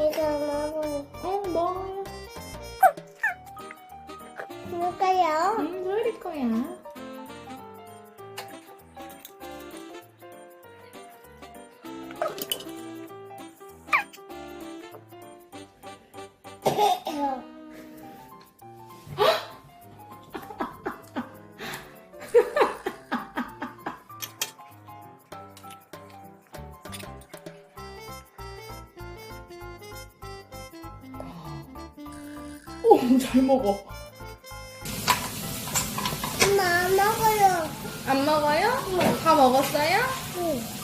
이거 먹어. 먹어요. 누가요? 소율이 거야. 오, 잘 먹어. 엄마 안 먹어요. 안 먹어요? 다 먹었어요? 응.